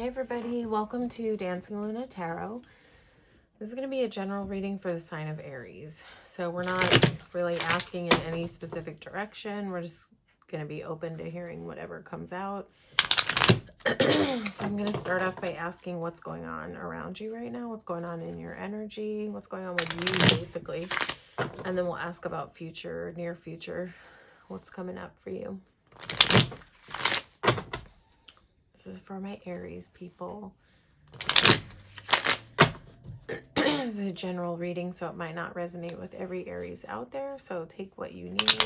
Hi everybody, welcome to Dancingluna Tarot. This is going to be a general reading for the sign of Aries. So we're not really asking in any specific direction. We're just going to be open to hearing whatever comes out. So I'm going to start off by asking what's going on around you right now. What's going on in your energy? What's going on with you, basically? And then we'll ask about future, near future. What's coming up for you? This is for my Aries people. This is a general reading, so it might not resonate with every Aries out there. So take what you need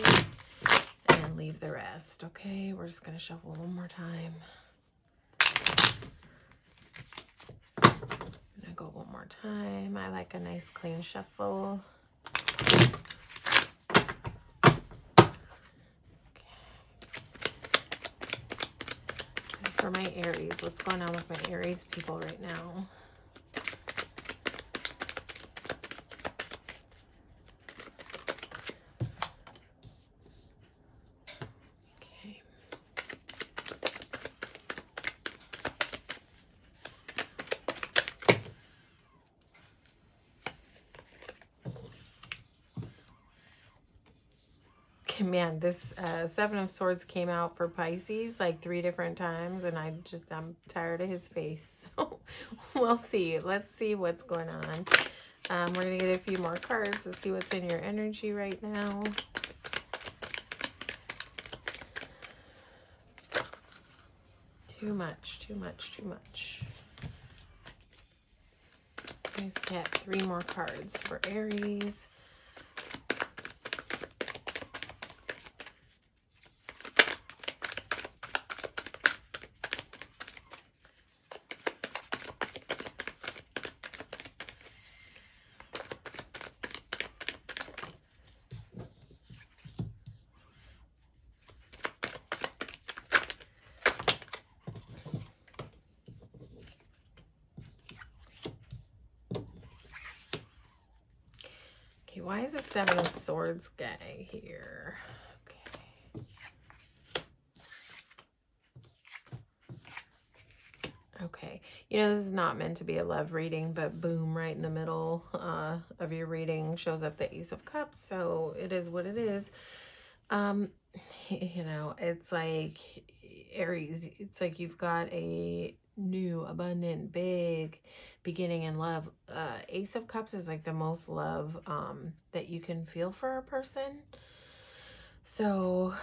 and leave the rest. Okay, we're just going to shuffle one more time. I'm going to go one more time. I like a nice clean shuffle. For my Aries, what's going on with my Aries people right now? Okay. Okay, man, this Seven of Swords came out for Pisces like 3 different times, and I'm tired of his face. So we'll see. Let's see what's going on. We're going to get a few more cards to see what's in your energy right now. Too much, too much, too much. Let's get 3 more cards for Aries. Why is a Seven of Swords guy here? Okay. Okay. You know, this is not meant to be a love reading, but boom, right in the middle of your reading shows up the Ace of Cups. So it is what it is. You know, it's like Aries, it's like you've got a new, abundant, big beginning in love. Ace of Cups is like the most love that you can feel for a person. So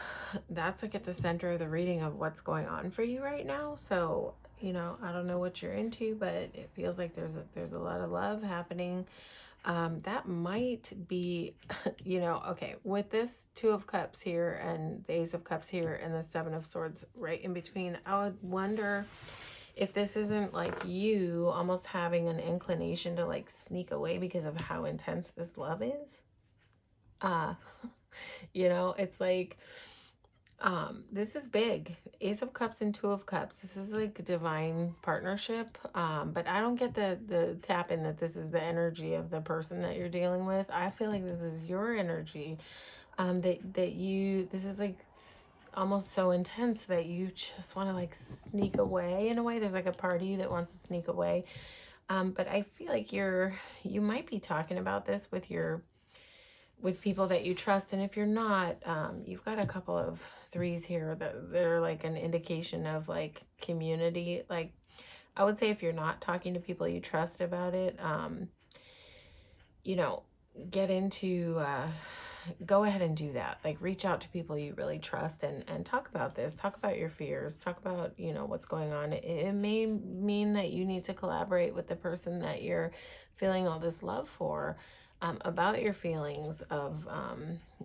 that's like at the center of the reading of what's going on for you right now. So, you know, I don't know what you're into, but it feels like there's a lot of love happening. That might be, you know, okay, with this Two of Cups here and the Ace of Cups here and the Seven of Swords right in between, I would wonder if this isn't like you almost having an inclination to like sneak away because of how intense this love is. You know, it's like, this is big. Ace of Cups and Two of Cups. This is like a divine partnership. But I don't get the tap in that this is the energy of the person that you're dealing with. I feel like this is your energy. This is like almost so intense that you just want to like sneak away in a way. There's like a part of you that wants to sneak away. But I feel like you might be talking about this with people that you trust. And if you're not, you've got a couple of threes here that they're like an indication of like community. Like I would say if you're not talking to people you trust about it, you know, go ahead and do that. Like reach out to people you really trust and talk about this. Talk about your fears. Talk about, you know, what's going on. It may mean that you need to collaborate with the person that you're feeling all this love for. About your feelings of,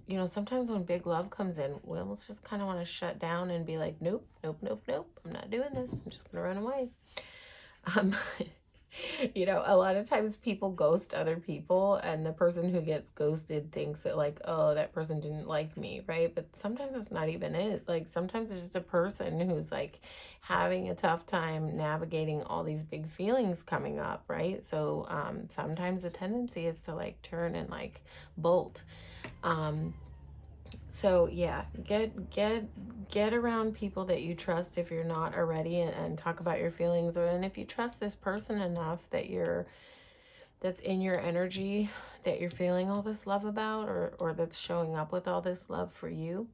you know, sometimes when big love comes in, we almost just kind of want to shut down and be like, nope, nope, nope, nope, I'm not doing this. I'm just going to run away. You know, a lot of times people ghost other people and the person who gets ghosted thinks that like, oh, that person didn't like me, right? But sometimes it's not even it. Like sometimes it's just a person who's like having a tough time navigating all these big feelings coming up, right? So sometimes the tendency is to like turn and like bolt. So yeah, get around people that you trust if you're not already, and talk about your feelings. And if you trust this person enough that that's in your energy, that you're feeling all this love about, or that's showing up with all this love for you,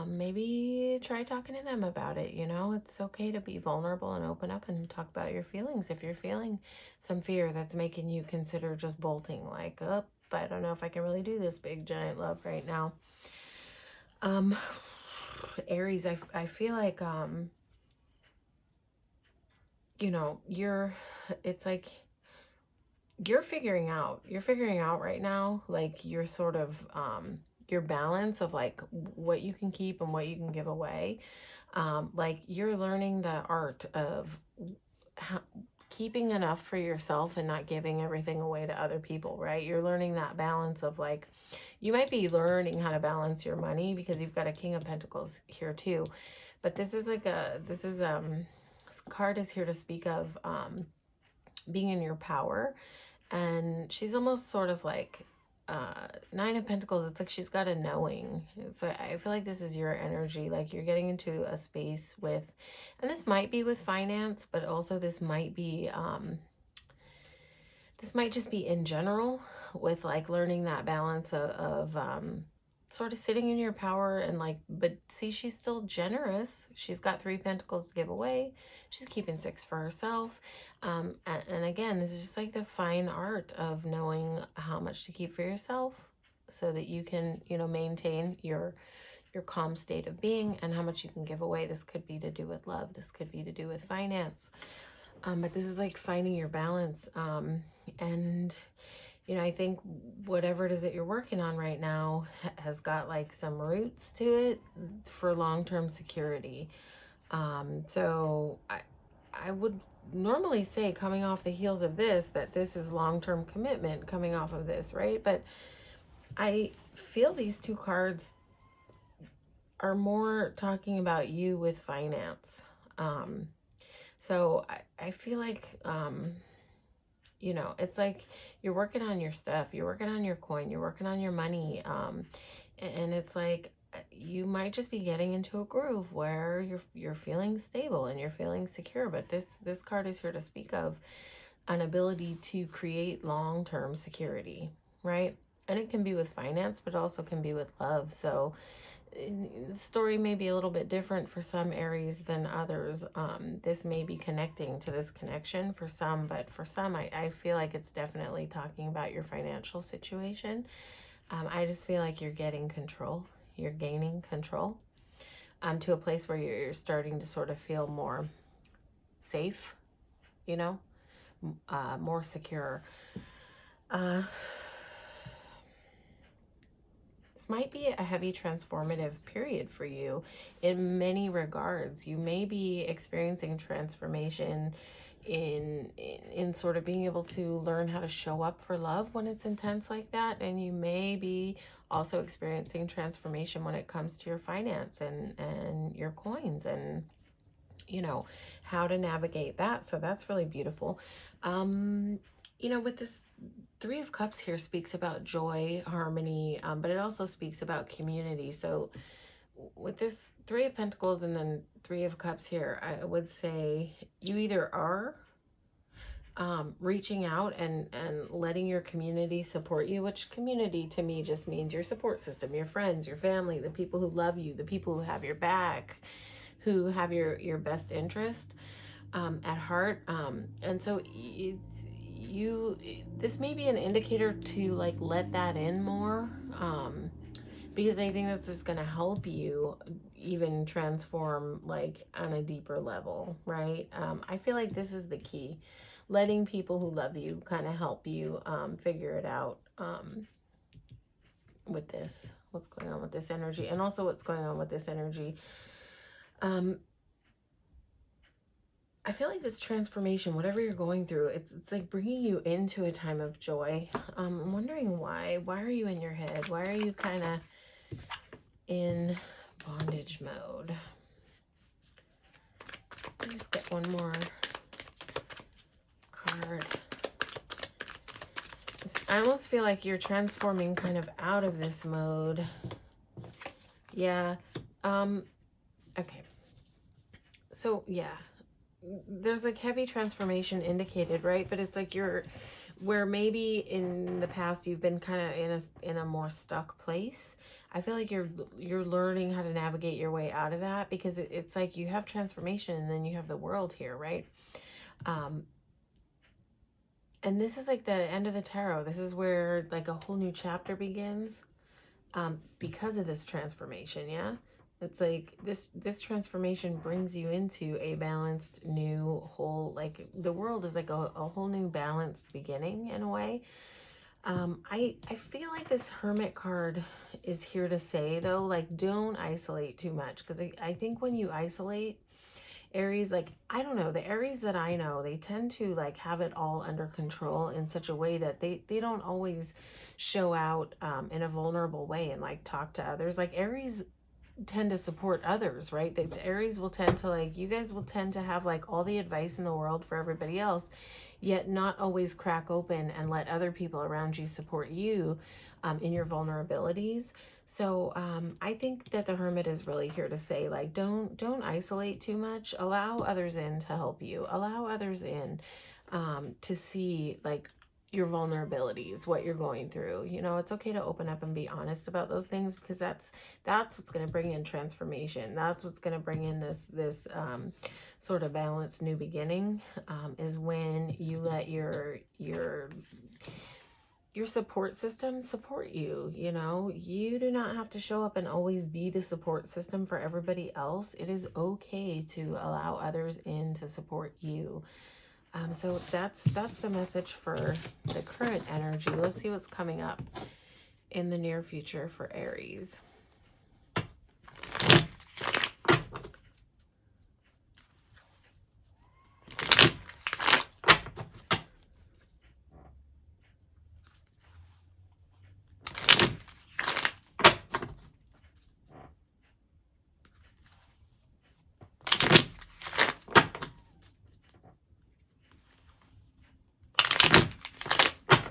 maybe try talking to them about it. It's okay to be vulnerable and open up and talk about your feelings. If you're feeling some fear that's making you consider just bolting, like, oh, I don't know if I can really do this big giant love right now. Um, Aries, I feel like, it's like you're figuring out right now, like, your sort of, your balance of like what you can keep and what you can give away. Like, you're learning the art of how, keeping enough for yourself and not giving everything away to other people, right? You're learning that balance of like, you might be learning how to balance your money because you've got a King of Pentacles here too. But this card is here to speak of being in your power. And she's almost sort of like Nine of Pentacles. It's like she's got a knowing. So I feel like this is your energy. Like, you're getting into a space with, and this might be with finance, but also this might just be in general with like learning that balance of sort of sitting in your power. And like, but see, she's still generous. She's got 3 Pentacles to give away. She's keeping 6 for herself. And again, this is just like the fine art of knowing how much to keep for yourself so that you can, maintain your calm state of being, and how much you can give away. This could be to do with love. This could be to do with finance. But this is like finding your balance. And I think whatever it is that you're working on right now has got like some roots to it for long-term security. So I would normally say, coming off the heels of this, that this is long-term commitment coming off of this, right? But I feel these 2 cards are more talking about you with finance. So I feel like, it's like you're working on your stuff, you're working on your coin, you're working on your money. And it's like you might just be getting into a groove where you're feeling stable and you're feeling secure. But this card is here to speak of an ability to create long-term security, right? And it can be with finance, but also can be with love. So the story may be a little bit different for some Aries than others. This may be connecting to this connection for some, but for some, I feel like it's definitely talking about your financial situation. I just feel like you're getting control. You're gaining control to a place where you're starting to sort of feel more safe, you know, more secure. This might be a heavy transformative period for you in many regards. You may be experiencing transformation in sort of being able to learn how to show up for love when it's intense like that. And you may be also experiencing transformation when it comes to your finance and your coins, and how to navigate that. So that's really beautiful. With this 3 of Cups here speaks about joy, harmony, but it also speaks about community. So with this 3 of Pentacles and then 3 of Cups here, I would say you either are reaching out and letting your community support you, which community to me just means your support system, your friends, your family, the people who love you, the people who have your back, who have your best interest at heart. And so this may be an indicator to like let that in more, because I think that's just going to help you even transform like on a deeper level, right? I feel like this is the key, letting people who love you kind of help you figure it out with this, what's going on with this energy, and also what's going on with this energy. I feel like this transformation, whatever you're going through, it's like bringing you into a time of joy. I'm wondering why. Why are you in your head? Why are you kind of in bondage mode? Let me just get one more card. I almost feel like you're transforming kind of out of this mode Yeah. Okay. So yeah, there's like heavy transformation indicated, right? But it's like you're where maybe in the past you've been kind of in a more stuck place. I feel like you're learning how to navigate your way out of that, because it's like you have transformation and then you have the world here, right? Um, and this is like the end of the tarot. This is where like a whole new chapter begins, because of this transformation. Yeah, it's like this transformation brings you into a balanced new whole, like the world is like a whole new balanced beginning in a way. I feel like this Hermit card is here to say, though, like, don't isolate too much, because I think when you isolate, Aries, like, I don't know, the Aries that I know, they tend to like have it all under control in such a way that they don't always show out in a vulnerable way and like talk to others. Like Aries tend to support others, right? The Aries will tend to like, you guys will tend to have like all the advice in the world for everybody else, yet not always crack open and let other people around you support you in your vulnerabilities. So I think that the Hermit is really here to say, like, don't isolate too much. Allow others in to help you. Allow others in to see like your vulnerabilities, what you're going through. You know, it's okay to open up and be honest about those things, because that's what's going to bring in transformation. That's what's going to bring in this sort of balanced new beginning, is when you let your support system support you. You know, you do not have to show up and always be the support system for everybody else. It is okay to allow others in to support you. So that's the message for the current energy. Let's see what's coming up in the near future for Aries.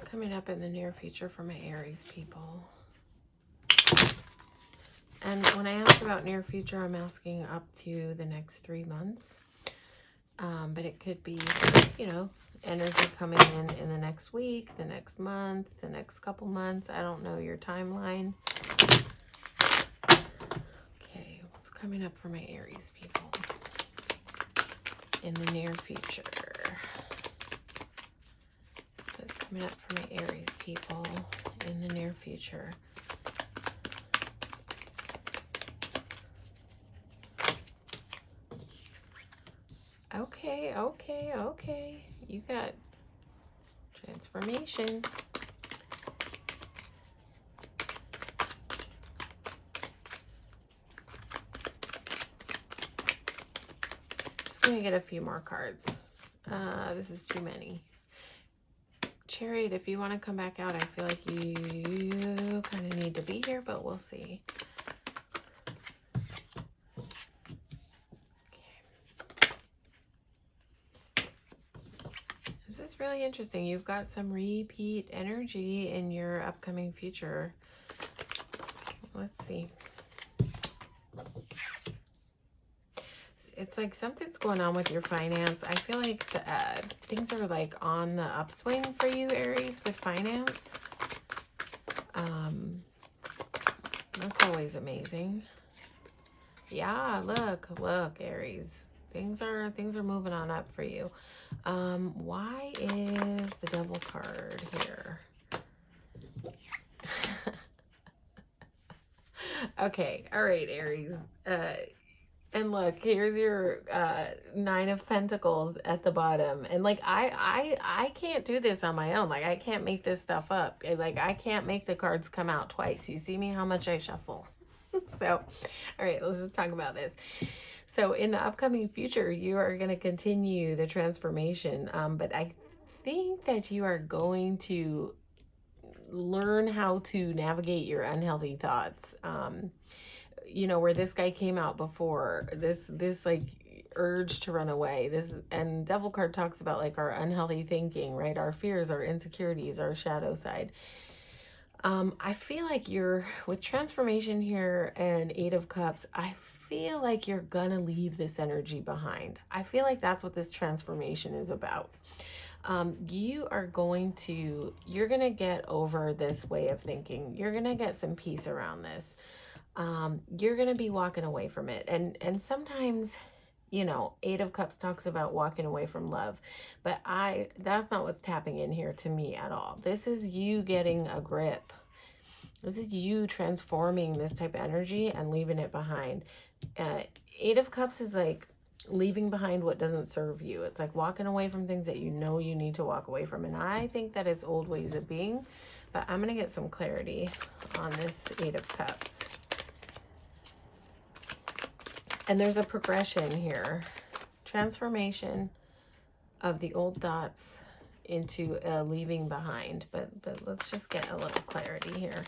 Coming up in the near future for my Aries people. And when I ask about near future, I'm asking up to the next 3 months. But it could be, you know, energy coming in the next week, the next month, the next couple months. I don't know your timeline. Okay, what's coming up for my Aries people in the near future? What's coming up for my Aries people in the near future? Okay. You got transformation. Just gonna get a few more cards. This is too many. Chariot, if you want to come back out, I feel like you kind of need to be here, but we'll see. This is really interesting. You've got some repeat energy in your upcoming future. Let's see. It's like something's going on with your finance. I feel like things are like on the upswing for you, Aries, with finance. That's always amazing. Yeah, look, Aries. Things are moving on up for you. Why is the Devil card here? Okay, all right, Aries. And look, here's your 9 of Pentacles at the bottom. And like I can't do this on my own. Like I can't make this stuff up. Like I can't make the cards come out twice. You see me how much I shuffle. So, all right, let's just talk about this. So in the upcoming future, you are going to continue the transformation. But I think that you are going to learn how to navigate your unhealthy thoughts. You know, where this guy came out before, this like urge to run away. And Devil card talks about like our unhealthy thinking, right? Our fears, our insecurities, our shadow side. I feel like you're, with transformation here and Eight of Cups, I feel like you're gonna leave this energy behind. I feel like that's what this transformation is about. You're gonna get over this way of thinking. You're gonna get some peace around this. You're gonna be walking away from it. And sometimes, Eight of Cups talks about walking away from love, but that's not what's tapping in here to me at all. This is you getting a grip. This is you transforming this type of energy and leaving it behind. uh, Eight of Cups is like leaving behind what doesn't serve you. It's like walking away from things that you know you need to walk away from. And I think that it's old ways of being, but I'm going to get some clarity on this Eight of Cups. And there's a progression here. Transformation of the old thoughts into leaving behind. But let's just get a little clarity here.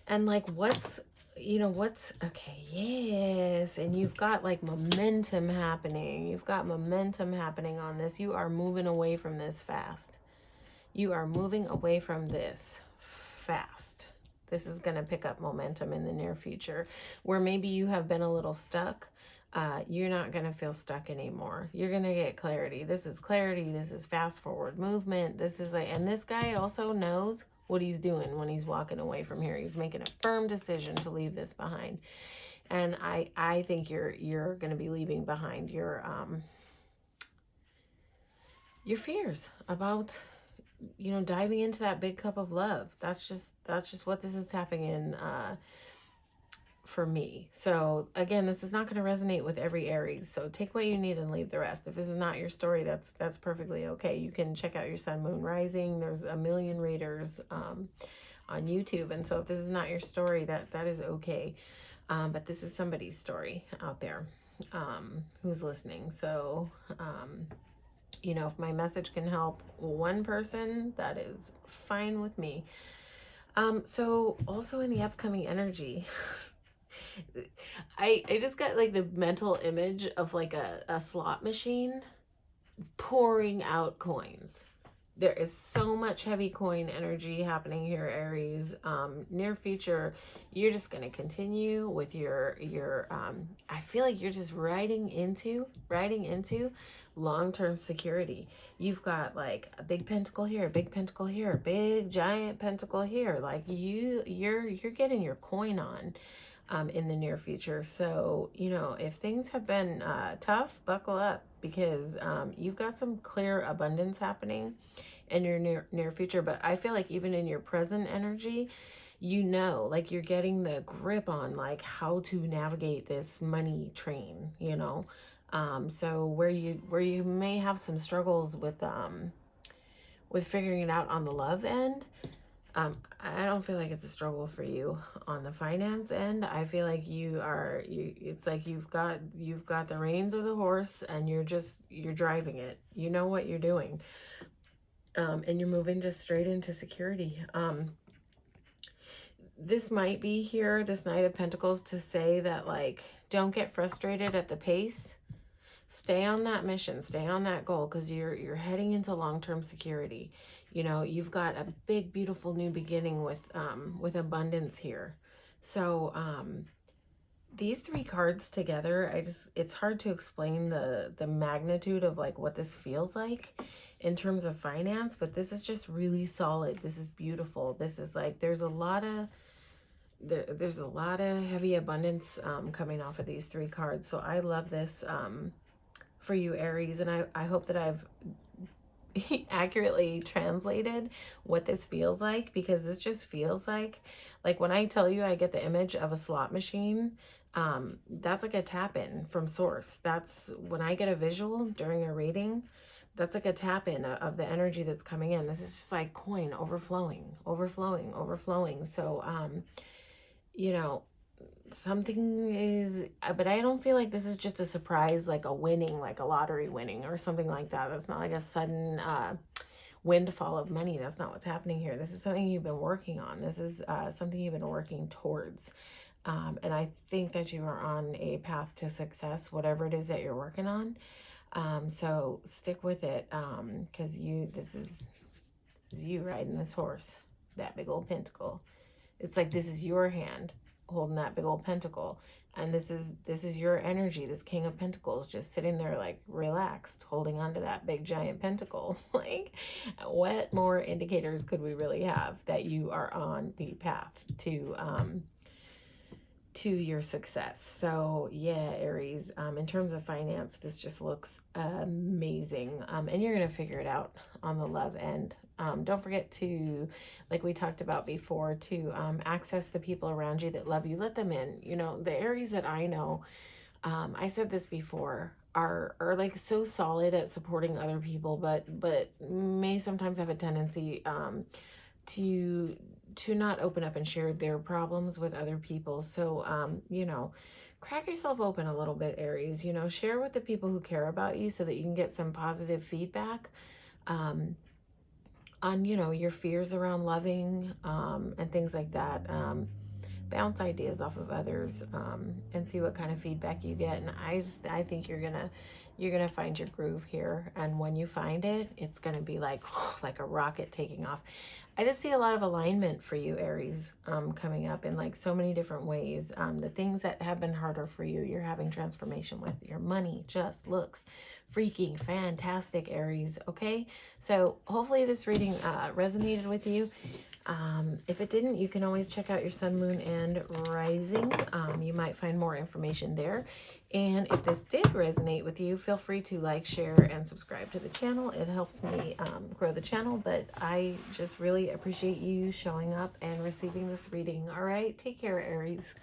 And like what's okay, yes. And you've got like momentum happening. You've got momentum happening on this. You are moving away from this fast. You are moving away from this fast. This is going to pick up momentum in the near future, where maybe you have been a little stuck. You're not going to feel stuck anymore. You're going to get clarity. This is clarity. This is fast forward movement. This is and this guy also knows what he's doing when he's walking away from here. He's making a firm decision to leave this behind. And I think you're going to be leaving behind your fears about diving into that big cup of love. That's just what this is tapping in for me. So again, this is not going to resonate with every Aries. So take what you need and leave the rest. If this is not your story, that's perfectly okay. You can check out your sun, moon, rising. There's a million readers on YouTube. And so if this is not your story, that is okay. But this is somebody's story out there who's listening. So, if my message can help one person, that is fine with me. So also in the upcoming energy, I just got like the mental image of like a slot machine pouring out coins. There is so much heavy coin energy happening here, Aries. Near future, you're just going to continue with your I feel like you're just riding into long-term security. You've got like a big pentacle here, a big pentacle here, a big giant pentacle here. Like you're getting your coin on in the near future. So, if things have been tough, buckle up, because you've got some clear abundance happening in your near future. But I feel like even in your present energy, like you're getting the grip on like how to navigate this money train, so where you may have some struggles with figuring it out on the love end, I don't feel like it's a struggle for you on the finance end. I feel like it's like you've got the reins of the horse and you're driving it. You know what you're doing. And you're moving just straight into security. This might be here, this Knight of Pentacles, to say that like, don't get frustrated at the pace. Stay on that mission, stay on that goal, because you're heading into long-term security. You've got a big, beautiful new beginning with abundance here. So these three cards together, it's hard to explain the magnitude of like what this feels like in terms of finance, but this is just really solid. This is beautiful. This is like, there's a lot of heavy abundance coming off of these three cards. So I love this for you, Aries, and I hope that I've accurately translated what this feels like, because this just feels like when I tell you I get the image of a slot machine, that's like a tap in from source. That's when I get a visual during a reading, that's like a tap in of the energy that's coming in. This is just like coin overflowing. So something is, but I don't feel like this is just a surprise, like a winning, like a lottery winning or something like that. That's not like a sudden windfall of money. That's not what's happening here. This is something you've been working on. This is something you've been working towards. And I think that you are on a path to success, whatever it is that you're working on. So stick with it, because this is you riding this horse. that big old pentacle. It's like this is your hand holding that big old pentacle. And this is your energy, this King of Pentacles, just sitting there like relaxed, holding on to that big giant pentacle. Like, what more indicators could we really have that you are on the path to your success? So yeah, Aries, in terms of finance, this just looks amazing. And you're going to figure it out on the love end. Don't forget to, like we talked about before, to access the people around you that love you. Let them in. You know, the Aries that I know, I said this before, are like so solid at supporting other people, but may sometimes have a tendency to not open up and share their problems with other people. So you know, crack yourself open a little bit, Aries. You know, share with the people who care about you so that you can get some positive feedback on, you know, your fears around loving and things like that. Bounce ideas off of others and see what kind of feedback you get. And I think you're gonna find your groove here. And when you find it, it's gonna be like like a rocket taking off. I just see a lot of alignment for you, Aries, coming up in like so many different ways. The things that have been harder for you, you're having transformation with. Your money just looks freaking fantastic, Aries. Okay, so hopefully this reading resonated with you. If it didn't, you can always check out your sun, moon, and rising. You might find more information there. And if this did resonate with you, feel free to like, share, and subscribe to the channel. It helps me grow the channel, but I just really appreciate you showing up and receiving this reading. All right, take care, Aries.